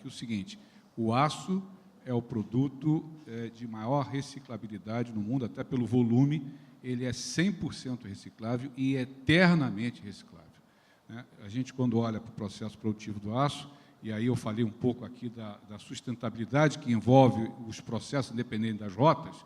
aqui o seguinte: o aço é o produto de maior reciclabilidade no mundo, até pelo volume, ele é 100% reciclável e eternamente reciclável, né? A gente, quando olha para o processo produtivo do aço, e aí eu falei um pouco aqui da sustentabilidade que envolve os processos independentes das rotas,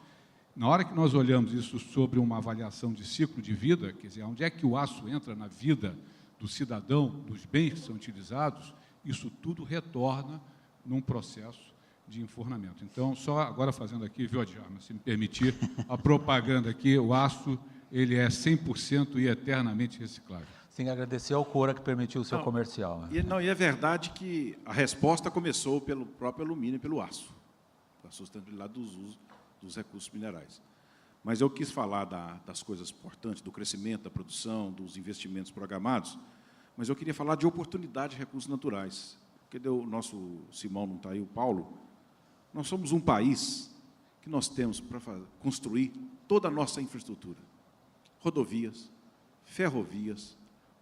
na hora que nós olhamos isso sobre uma avaliação de ciclo de vida, quer dizer, onde é que o aço entra na vida do cidadão, dos bens que são utilizados, isso tudo retorna num processo de enfornamento. Então, só agora fazendo aqui, viu, Adjama, se me permitir, a propaganda aqui, o aço, ele é 100% e eternamente reciclável. Sim, agradecer ao Cora que permitiu o seu comercial. E é verdade que a resposta começou pelo próprio alumínio e pelo aço, a sustentabilidade dos usos dos recursos minerais. Mas eu quis falar das coisas importantes, do crescimento, da produção, dos investimentos programados, mas eu queria falar de oportunidade de recursos naturais. Porque o nosso Simão não está aí, o Paulo. Nós somos um país que nós temos para construir toda a nossa infraestrutura. Rodovias, ferrovias,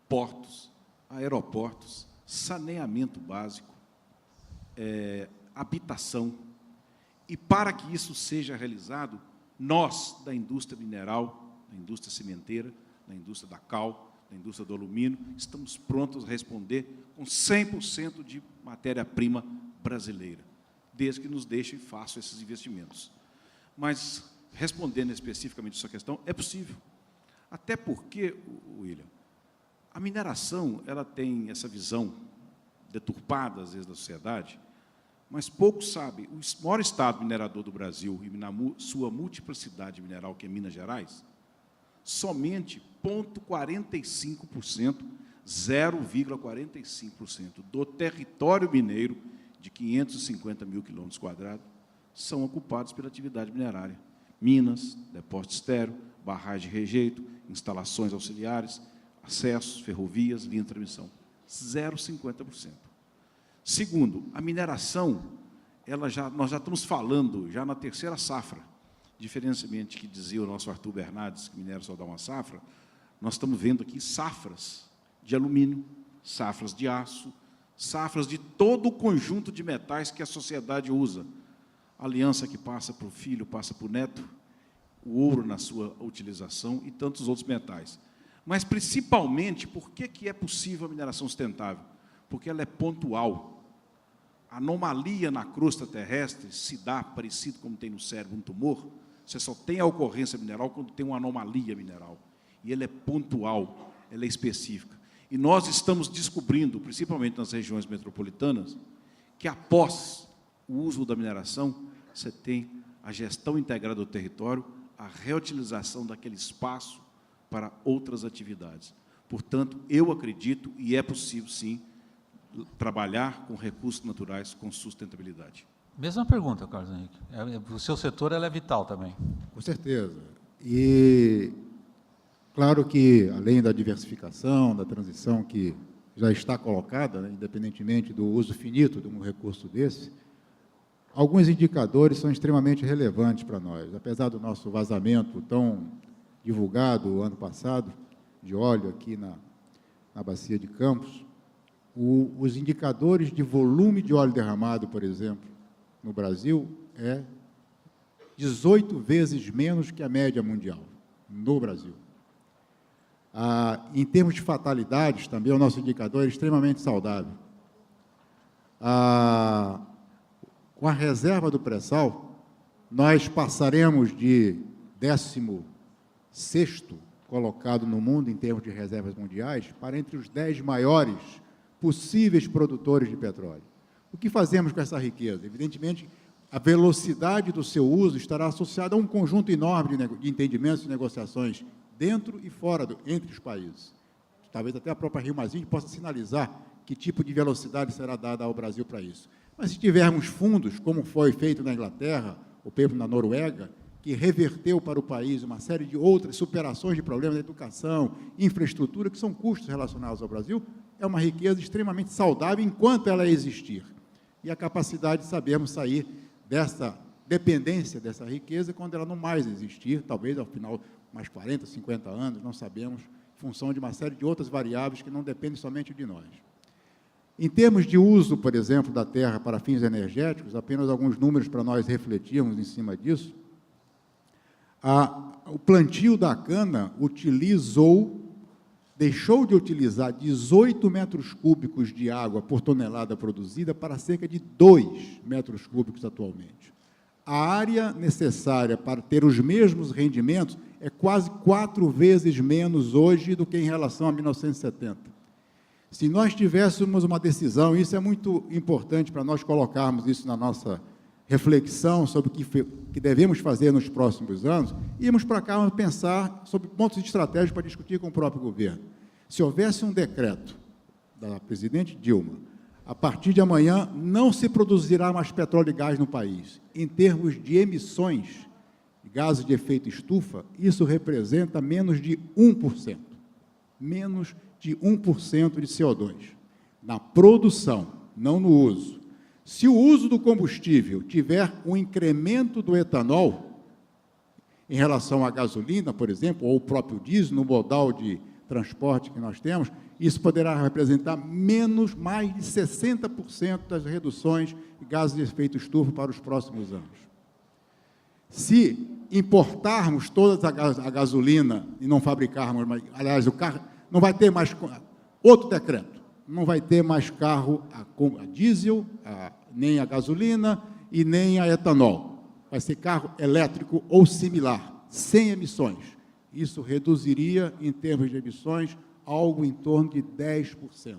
portos, aeroportos, saneamento básico, habitação. E para que isso seja realizado, nós, da indústria mineral, da indústria cimenteira, da indústria da cal, da indústria do alumínio, estamos prontos a responder com 100% de matéria-prima brasileira, desde que nos deixem e façam esses investimentos. Mas, respondendo especificamente a sua questão, é possível. Até porque, William, a mineração ela tem essa visão deturpada, às vezes, da sociedade, mas poucos sabem, o maior estado minerador do Brasil, e na sua multiplicidade mineral, que é Minas Gerais, somente 0,45%, 0,45% do território mineiro, de 550 mil quilômetros quadrados, são ocupados pela atividade minerária. Minas, depósito estéreo, barragem de rejeito, instalações auxiliares, acessos, ferrovias, linha de transmissão. 0,50%. Segundo, a mineração, nós já estamos falando, já na terceira safra, diferentemente que dizia o nosso Arthur Bernardes, que minério só dá uma safra, nós estamos vendo aqui safras de alumínio, safras de aço, safras de todo o conjunto de metais que a sociedade usa. A aliança que passa para o filho, passa para o neto, o ouro na sua utilização e tantos outros metais. Mas, principalmente, por que é possível a mineração sustentável? Porque ela é pontual. A anomalia na crosta terrestre se dá, parecido como tem no cérebro um tumor, você só tem a ocorrência mineral quando tem uma anomalia mineral. E ela é pontual, ela é específica. E nós estamos descobrindo, principalmente nas regiões metropolitanas, que após o uso da mineração, você tem a gestão integrada do território, a reutilização daquele espaço para outras atividades. Portanto, eu acredito, e é possível, sim, trabalhar com recursos naturais com sustentabilidade. Mesma pergunta, Carlos Henrique. O seu setor ela é vital também. Com certeza. E, claro que, além da diversificação, da transição que já está colocada, né, independentemente do uso finito de um recurso desse, alguns indicadores são extremamente relevantes para nós. Apesar do nosso vazamento tão divulgado ano passado, de óleo aqui na bacia de Campos, os indicadores de volume de óleo derramado, por exemplo, no Brasil, é 18 vezes menos que a média mundial, no Brasil. Em termos de fatalidades, também o nosso indicador é extremamente saudável. Com a reserva do pré-sal, nós passaremos de 16º colocado no mundo em termos de reservas mundiais para entre os 10 maiores possíveis produtores de petróleo. O que fazemos com essa riqueza? Evidentemente, a velocidade do seu uso estará associada a um conjunto enorme de entendimentos e negociações dentro e fora, entre os países. Talvez até a própria Rio Mazinde possa sinalizar que tipo de velocidade será dada ao Brasil para isso. Mas se tivermos fundos, como foi feito na Inglaterra, ou mesmo na Noruega, que reverteu para o país uma série de outras superações de problemas de educação, infraestrutura, que são custos relacionados ao Brasil, é uma riqueza extremamente saudável enquanto ela existir. E a capacidade de sabermos sair dessa dependência dessa riqueza quando ela não mais existir, talvez ao final mais 40, 50 anos, não sabemos, em função de uma série de outras variáveis que não dependem somente de nós. Em termos de uso, por exemplo, da terra para fins energéticos, apenas alguns números para nós refletirmos em cima disso. O plantio da cana deixou de utilizar 18 metros cúbicos de água por tonelada produzida para cerca de 2 metros cúbicos atualmente. A área necessária para ter os mesmos rendimentos é quase 4 vezes menos hoje do que em relação a 1970. Se nós tivéssemos uma decisão, isso é muito importante para nós colocarmos isso na nossa reflexão sobre o que devemos fazer nos próximos anos, íamos para cá pensar sobre pontos estratégicos para discutir com o próprio governo. Se houvesse um decreto da presidente Dilma, a partir de amanhã não se produzirá mais petróleo e gás no país. Em termos de emissões de gases de efeito estufa, isso representa menos de 1%. Menos de 1% de CO2, na produção, não no uso. Se o uso do combustível tiver um incremento do etanol, em relação à gasolina, por exemplo, ou o próprio diesel, no modal de transporte que nós temos, isso poderá representar mais de 60% das reduções de gases de efeito estufa para os próximos anos. Se importarmos toda a gasolina e não fabricarmos, aliás, o carro não vai ter mais, outro decreto, não vai ter mais carro a diesel, nem a gasolina e nem a etanol. Vai ser carro elétrico ou similar, sem emissões. Isso reduziria, em termos de emissões, algo em torno de 10%.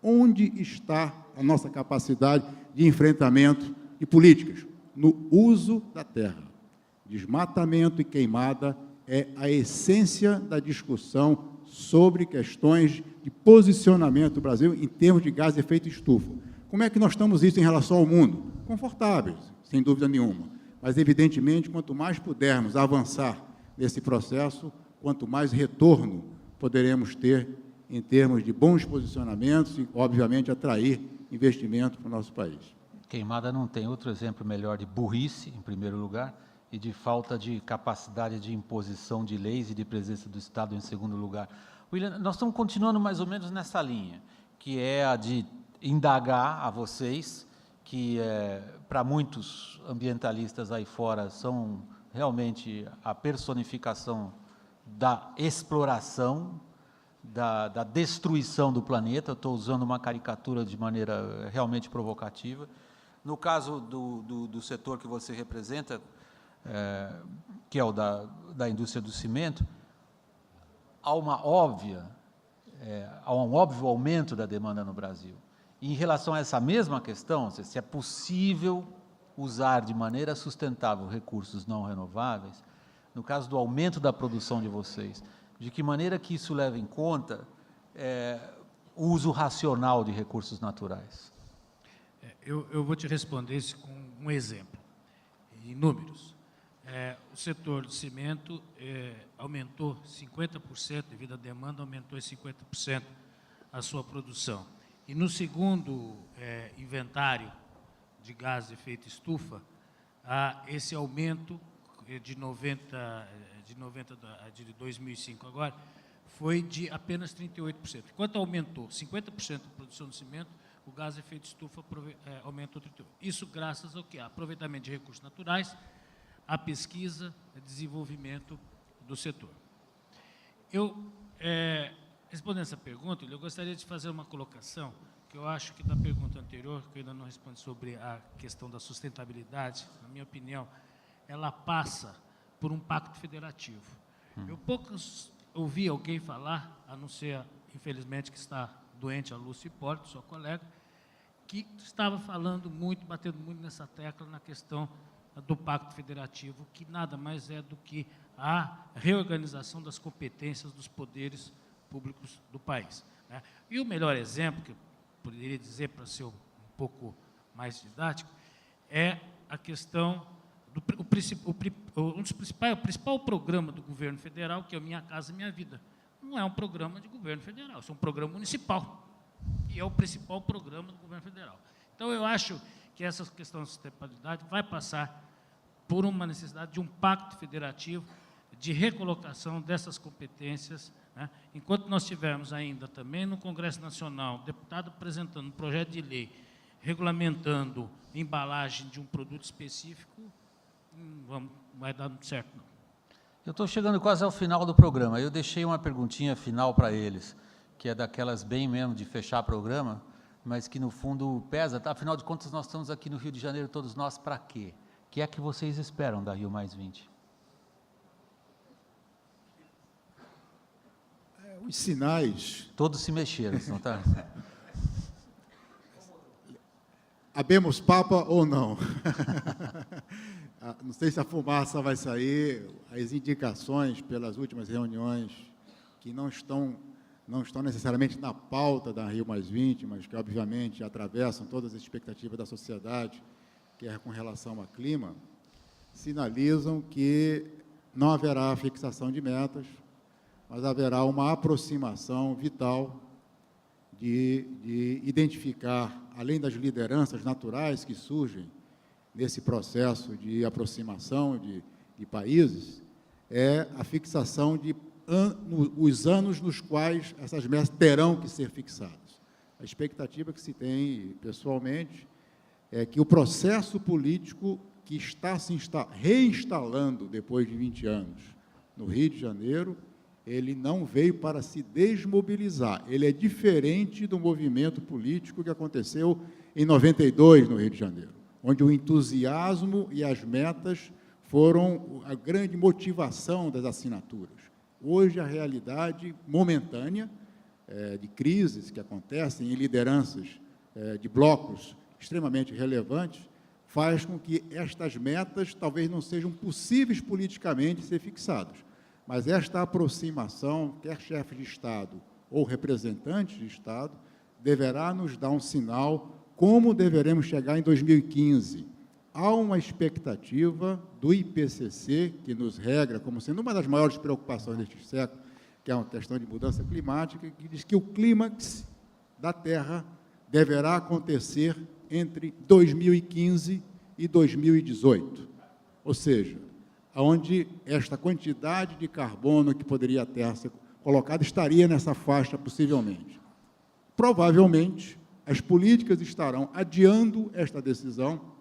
Onde está a nossa capacidade de enfrentamento de políticas? No uso da terra. Desmatamento e queimada é a essência da discussão sobre questões de posicionamento do Brasil em termos de gás de efeito estufa. Como é que nós estamos isso em relação ao mundo? Confortáveis, sem dúvida nenhuma. Mas, evidentemente, quanto mais pudermos avançar nesse processo, quanto mais retorno poderemos ter em termos de bons posicionamentos e, obviamente, atrair investimento para o nosso país. Queimada não tem outro exemplo melhor de burrice, em primeiro lugar, e de falta de capacidade de imposição de leis e de presença do Estado em segundo lugar. William, nós estamos continuando mais ou menos nessa linha, que é a de indagar a vocês, que para muitos ambientalistas aí fora são realmente a personificação da exploração, da destruição do planeta. Estou usando uma caricatura de maneira realmente provocativa. No caso do setor que você representa, que é o da indústria do cimento, há um óbvio aumento da demanda no Brasil. E, em relação a essa mesma questão, se é possível usar de maneira sustentável recursos não renováveis, no caso do aumento da produção de vocês, de que maneira que isso leva em conta o uso racional de recursos naturais? Eu vou te responder isso com um exemplo, em números. O setor de cimento aumentou 50%, devido à demanda, aumentou em 50% a sua produção. E no segundo inventário de gás de efeito estufa, esse aumento de 2005 agora foi de apenas 38%. Enquanto aumentou 50% a produção de cimento, o gás de efeito estufa aumentou 38%. Isso graças ao quê? Aproveitamento de recursos naturais, a pesquisa e desenvolvimento do setor. Respondendo essa pergunta, eu gostaria de fazer uma colocação, que eu acho que da pergunta anterior, que eu ainda não respondi sobre a questão da sustentabilidade, na minha opinião, ela passa por um pacto federativo. Eu poucos ouvi alguém falar, a não ser, infelizmente, que está doente, a Lúcia Hipólito, sua colega, que estava falando muito, batendo muito nessa tecla na questão do Pacto Federativo, que nada mais é do que a reorganização das competências dos poderes públicos do país. E o melhor exemplo, que eu poderia dizer, para ser um pouco mais didático, é a questão o principal programa do governo federal, que é o Minha Casa Minha Vida. Não é um programa de governo federal, é um programa municipal, e é o principal programa do governo federal. Então, eu acho que essa questão de sustentabilidade vai passar por uma necessidade de um pacto federativo de recolocação dessas competências né? Enquanto nós tivermos ainda também no Congresso Nacional, deputado apresentando um projeto de lei regulamentando embalagem de um produto específico, não vai dar certo, não. Eu estou chegando quase ao final do programa. Eu deixei uma perguntinha final para eles, que é daquelas bem mesmo de fechar programa, mas que no fundo pesa. Tá? Afinal de contas, nós estamos aqui no Rio de Janeiro, todos nós, para quê? O que é que vocês esperam da Rio+20? Os sinais... Todos se mexeram, não tá? Habemos papa ou não? Não sei se a fumaça vai sair, as indicações pelas últimas reuniões que não estão necessariamente na pauta da Rio+20, mas que, obviamente, atravessam todas as expectativas da sociedade, que é com relação ao clima, sinalizam que não haverá fixação de metas, mas haverá uma aproximação vital de identificar, além das lideranças naturais que surgem nesse processo de aproximação de países, é a fixação de os anos nos quais essas metas terão que ser fixadas. A expectativa que se tem, pessoalmente, é que o processo político que está se reinstalando depois de 20 anos no Rio de Janeiro, ele não veio para se desmobilizar. Ele é diferente do movimento político que aconteceu em 92 no Rio de Janeiro, onde o entusiasmo e as metas foram a grande motivação das assinaturas. Hoje, a realidade momentânea de crises que acontecem em lideranças de blocos extremamente relevantes faz com que estas metas talvez não sejam possíveis politicamente ser fixadas. Mas esta aproximação, quer chefe de Estado ou representantes de Estado, deverá nos dar um sinal como deveremos chegar em 2015. Há uma expectativa do IPCC, que nos regra como sendo uma das maiores preocupações deste século, que é uma questão de mudança climática, que diz que o clímax da Terra deverá acontecer entre 2015 e 2018. Ou seja, onde esta quantidade de carbono que poderia a Terra ser colocada estaria nessa faixa, possivelmente. Provavelmente, as políticas estarão adiando esta decisão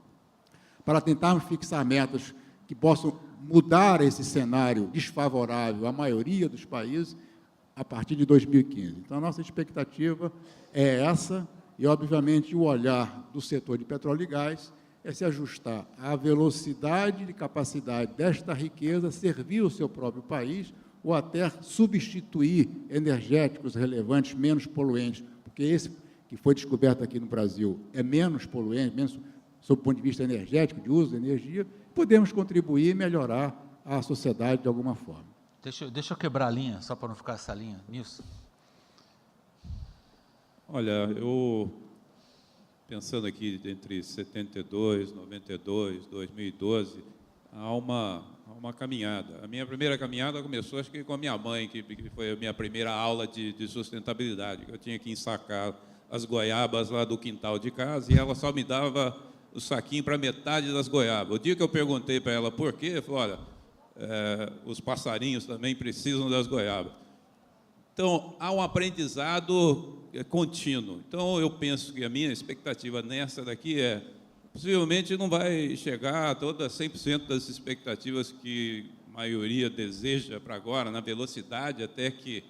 para tentar fixar metas que possam mudar esse cenário desfavorável à maioria dos países a partir de 2015. Então, a nossa expectativa é essa e, obviamente, o olhar do setor de petróleo e gás é se ajustar à velocidade e capacidade desta riqueza servir o seu próprio país ou até substituir energéticos relevantes, menos poluentes, porque esse que foi descoberto aqui no Brasil é menos poluente, menos sob o ponto de vista energético, de uso de energia, podemos contribuir e melhorar a sociedade de alguma forma. Deixa eu quebrar a linha, só para não ficar essa linha. Nilson. Olha, eu, pensando aqui entre 72, 92, 2012, há uma caminhada. A minha primeira caminhada começou, acho que com a minha mãe, que foi a minha primeira aula de sustentabilidade. Eu tinha que ensacar as goiabas lá do quintal de casa e ela só me dava o saquinho para metade das goiabas. O dia que eu perguntei para ela por quê, ela falou, olha, os passarinhos também precisam das goiabas. Então, há um aprendizado contínuo. Então, eu penso que a minha expectativa nessa daqui possivelmente não vai chegar a todas 100% das expectativas que a maioria deseja para agora, na velocidade até que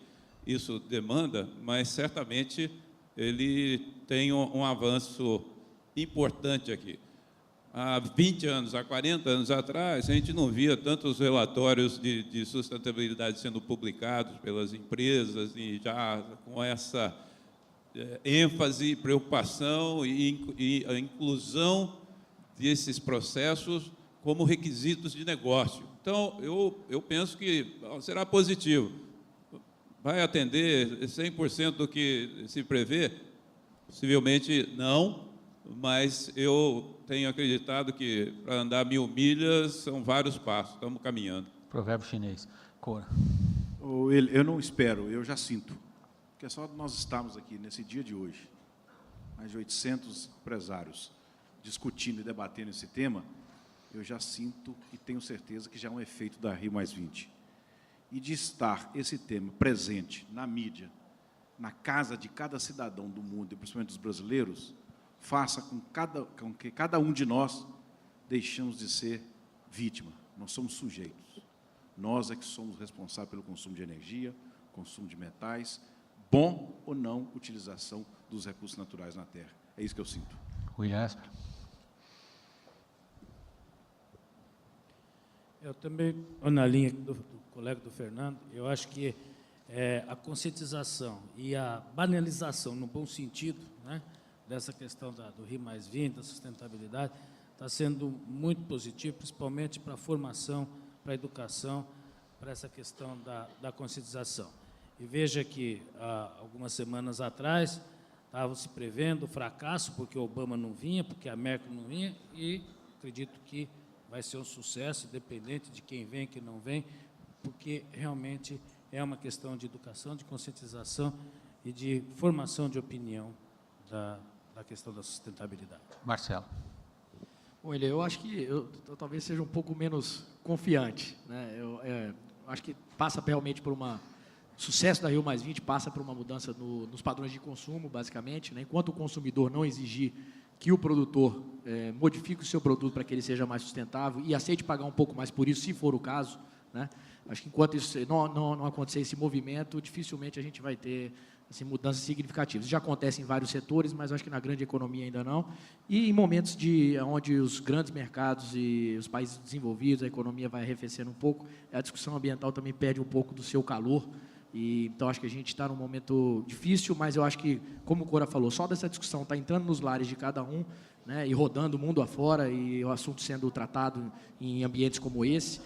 isso demanda, mas certamente ele tem um avanço importante aqui. Há 20 anos, há 40 anos atrás, a gente não via tantos relatórios de sustentabilidade sendo publicados pelas empresas, e já com essa ênfase, preocupação e a inclusão desses processos como requisitos de negócio. Então, eu penso que será positivo. Vai atender 100% do que se prevê? Possivelmente não, mas eu tenho acreditado que para andar 1000 milhas são vários passos, estamos caminhando. Provérbio chinês. Cora. Eu não espero, eu já sinto. Porque é só nós estarmos aqui nesse dia de hoje, mais de 800 empresários discutindo e debatendo esse tema, eu já sinto e tenho certeza que já é um efeito da Rio+20. e de estar esse tema presente na mídia, na casa de cada cidadão do mundo, e principalmente dos brasileiros, faça com que cada um de nós deixemos de ser vítima. Nós somos sujeitos. Nós é que somos responsáveis pelo consumo de energia, consumo de metais, bom ou não utilização dos recursos naturais na Terra. É isso que eu sinto. William Esper. Eu também, na linha do colega do Fernando, eu acho que a conscientização e a banalização, no bom sentido, né, dessa questão do RI+20, da sustentabilidade, está sendo muito positivo, principalmente para a formação, para a educação, para essa questão da conscientização. E veja que, há algumas semanas atrás, estavam se prevendo o fracasso, porque o Obama não vinha, porque a Merkel não vinha, e acredito que vai ser um sucesso, independente de quem vem, quem não vem, porque realmente é uma questão de educação, de conscientização e de formação de opinião da questão da sustentabilidade. Marcelo. Bom, eu acho que eu talvez seja um pouco menos confiante, né? Eu acho que passa realmente por o sucesso da Rio+20 passa por uma mudança nos padrões de consumo, basicamente, né? Enquanto o consumidor não exigir que o produtor modifique o seu produto para que ele seja mais sustentável e aceite pagar um pouco mais por isso, se for o caso, né? Acho que enquanto isso não acontecer esse movimento, dificilmente a gente vai ter assim, mudanças significativas. Já acontece em vários setores, mas acho que na grande economia ainda não. E em momentos onde os grandes mercados e os países desenvolvidos, a economia vai arrefecendo um pouco, a discussão ambiental também perde um pouco do seu calor. Então, acho que a gente está num momento difícil, mas eu acho que, como o Cora falou, só dessa discussão está entrando nos lares de cada um, né, e rodando o mundo afora, e o assunto sendo tratado em ambientes como esse.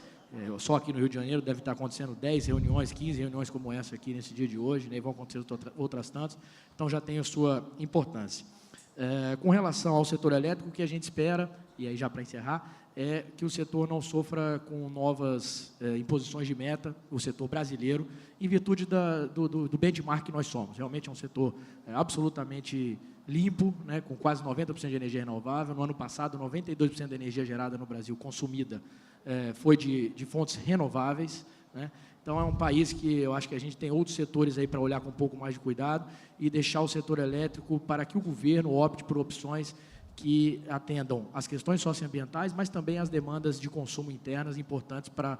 Só aqui no Rio de Janeiro deve estar acontecendo 10 reuniões, 15 reuniões como essa aqui nesse dia de hoje, né, e vão acontecer outras tantas, então já tem a sua importância. Com relação ao setor elétrico, o que a gente espera, e aí já para encerrar, é que o setor não sofra com novas imposições de meta, o setor brasileiro, em virtude do benchmark que nós somos. Realmente é um setor absolutamente limpo, né, com quase 90% de energia renovável. No ano passado, 92% da energia gerada no Brasil consumida foi de fontes renováveis, né? Então, é um país que eu acho que a gente tem outros setores aí para olhar com um pouco mais de cuidado e deixar o setor elétrico para que o governo opte por opções que atendam às questões socioambientais, mas também às demandas de consumo internas importantes para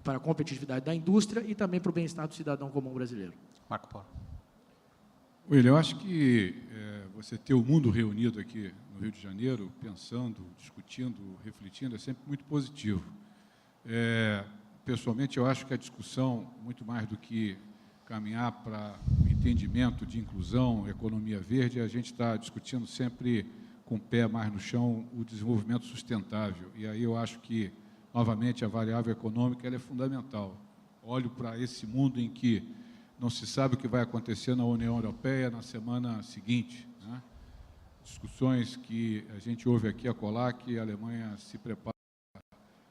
a competitividade da indústria e também para o bem-estar do cidadão comum brasileiro. Marco Polo. William, eu acho que você ter o mundo reunido aqui no Rio de Janeiro, pensando, discutindo, refletindo, é sempre muito positivo. Pessoalmente, eu acho que a discussão, muito mais do que caminhar para o entendimento de inclusão, economia verde, a gente está discutindo sempre com o pé mais no chão o desenvolvimento sustentável. E aí eu acho que, novamente, a variável econômica ela é fundamental. Olho para esse mundo em que não se sabe o que vai acontecer na União Europeia na semana seguinte, né? Discussões que a gente ouve aqui acolá, que a Alemanha se prepara para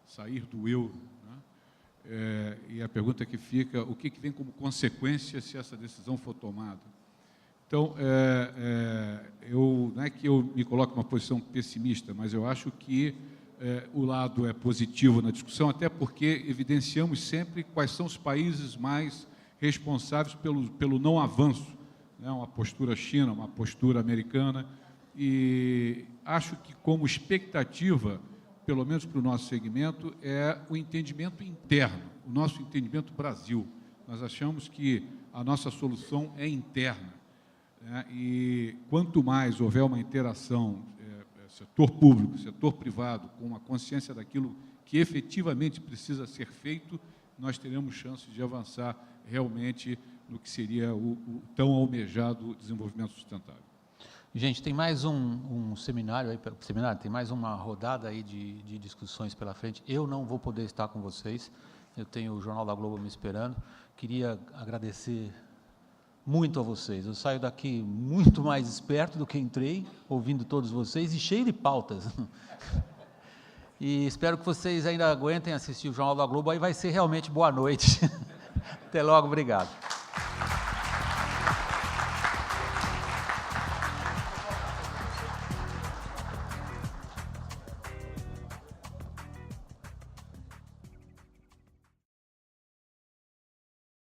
sair do euro, né? E a pergunta que fica, o que vem como consequência se essa decisão for tomada? Então, não é que eu me coloque numa posição pessimista, mas eu acho que o lado é positivo na discussão, até porque evidenciamos sempre quais são os países mais responsáveis pelo não avanço, né? Uma postura China, uma postura americana, e acho que como expectativa, pelo menos para o nosso segmento, é o entendimento interno, o nosso entendimento Brasil. Nós achamos que a nossa solução é interna, né? E quanto mais houver uma interação setor público, setor privado, com uma consciência daquilo que efetivamente precisa ser feito, nós teremos chances de avançar realmente no que seria o tão almejado desenvolvimento sustentável. Gente, tem mais um seminário, tem mais uma rodada aí de discussões pela frente. Eu não vou poder estar com vocês, eu tenho o Jornal da Globo me esperando. Queria agradecer muito a vocês. Eu saio daqui muito mais esperto do que entrei, ouvindo todos vocês e cheio de pautas. E espero que vocês ainda aguentem assistir o Jornal da Globo, aí vai ser realmente boa noite. Até logo, obrigado.